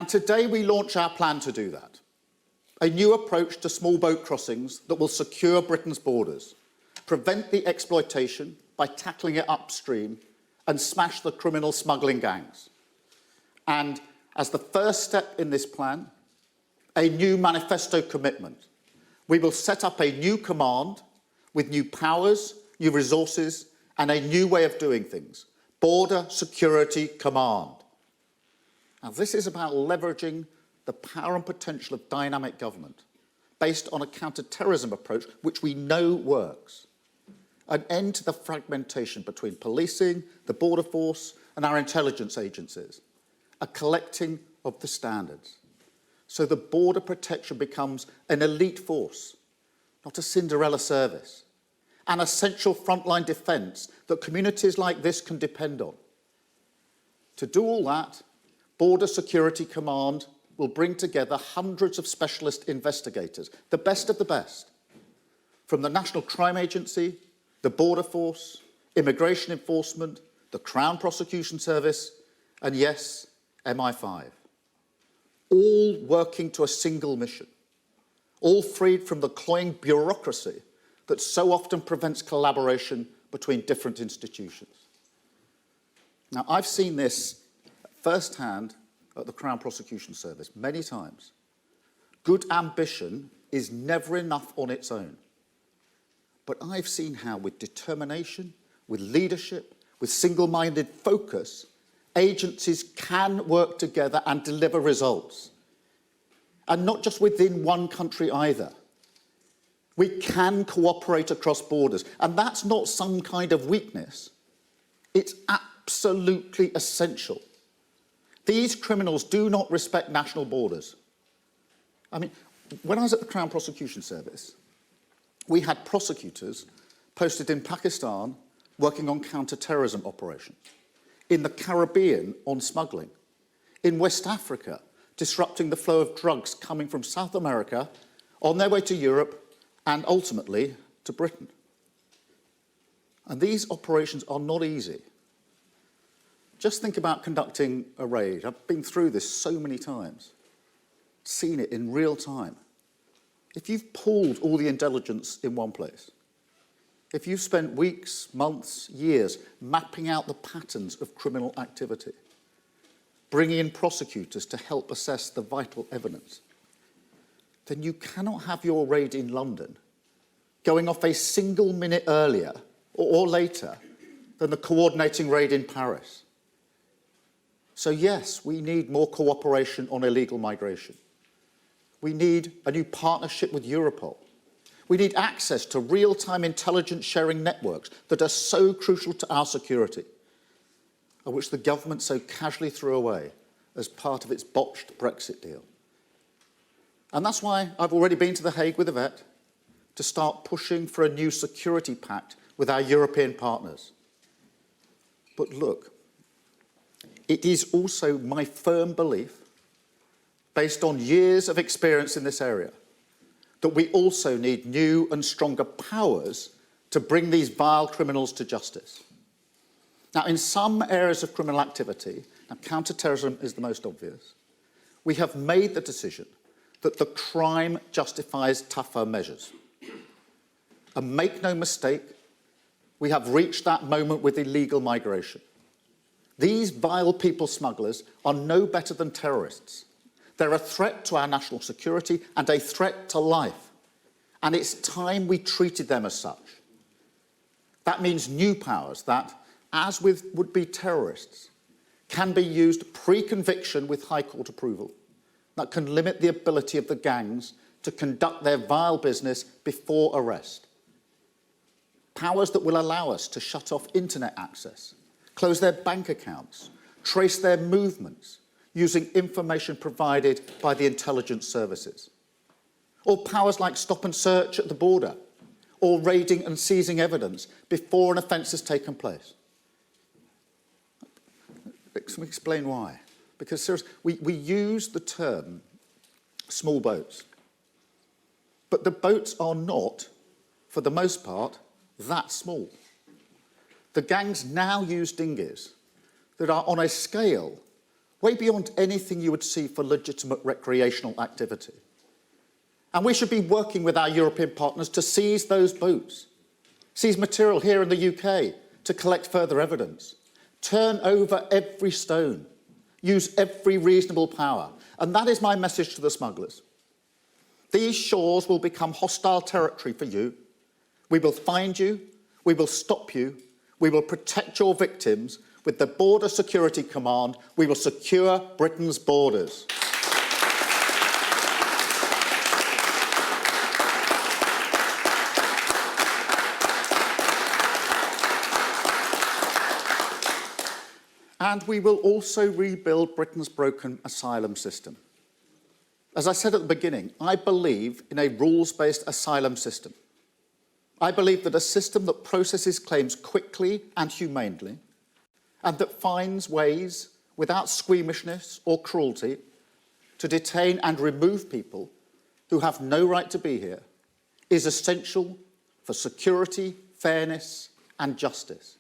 today we launch our plan to do that. A new approach to small boat crossings that will secure Britain's borders, prevent the exploitation by tackling it upstream, and smash the criminal smuggling gangs. And as the first step in this plan, a new manifesto commitment. We will set up a new command with new powers, new resources, and a new way of doing things. Border Security Command. Now, this is about leveraging the power and potential of dynamic government based on a counter-terrorism approach which we know works. An end to the fragmentation between policing, the border force, and our intelligence agencies. A collecting of the standards. So the border protection becomes an elite force, not a Cinderella service. An essential frontline defence that communities like this can depend on. To do all that, Border Security Command will bring together hundreds of specialist investigators, the best of the best, from the National Crime Agency, the Border Force, Immigration Enforcement, the Crown Prosecution Service, and yes, MI5. All working to a single mission, all freed from the cloying bureaucracy that so often prevents collaboration between different institutions. Now, I've seen this firsthand at the Crown Prosecution Service many times. Good ambition is never enough on its own. But I've seen how with determination, with leadership, with single-minded focus, agencies can work together and deliver results. And not just within one country either. We can cooperate across borders, and that's not some kind of weakness. It's absolutely essential. These criminals do not respect national borders. I mean, when I was at the Crown Prosecution Service, we had prosecutors posted in Pakistan working on counter-terrorism operations, in the Caribbean on smuggling, in West Africa disrupting the flow of drugs coming from South America on their way to Europe and ultimately to Britain. And these operations are not easy. Just think about conducting a raid. I've been through this so many times, seen it in real time. If you've pooled all the intelligence in one place, if you've spent weeks, months, years mapping out the patterns of criminal activity, bringing in prosecutors to help assess the vital evidence, then you cannot have your raid in London going off a single minute earlier or later than the coordinating raid in Paris. So yes, we need more cooperation on illegal migration. We need a new partnership with Europol. We need access to real-time intelligence sharing networks that are so crucial to our security, and which the government so casually threw away as part of its botched Brexit deal. And that's why I've already been to The Hague with Yvette to start pushing for a new security pact with our European partners. But look, it is also my firm belief, based on years of experience in this area, that we also need new and stronger powers to bring these vile criminals to justice. Now, in some areas of criminal activity, and counter-terrorism is the most obvious, we have made the decision that the crime justifies tougher measures. And make no mistake, we have reached that moment with illegal migration. These vile people smugglers are no better than terrorists. They're a threat to our national security and a threat to life. And it's time we treated them as such. That means new powers that, as with would-be terrorists, can be used pre-conviction with High Court approval, that can limit the ability of the gangs to conduct their vile business before arrest. Powers that will allow us to shut off internet access, close their bank accounts, trace their movements, using information provided by the intelligence services. Or powers like stop and search at the border, or raiding and seizing evidence before an offence has taken place. Let me explain why. Because seriously, we use the term small boats, but the boats are not, for the most part, that small. The gangs now use dinghies that are on a scale way beyond anything you would see for legitimate recreational activity. And we should be working with our European partners to seize those boats, seize material here in the UK to collect further evidence, turn over every stone, use every reasonable power. And that is my message to the smugglers. These shores will become hostile territory for you. We will find you, we will stop you, we will protect your victims. With the Border Security Command, we will secure Britain's borders. And we will also rebuild Britain's broken asylum system. As I said at the beginning, I believe in a rules-based asylum system. I believe that a system that processes claims quickly and humanely, and that finds ways, without squeamishness or cruelty, to detain and remove people who have no right to be here, is essential for security, fairness and justice.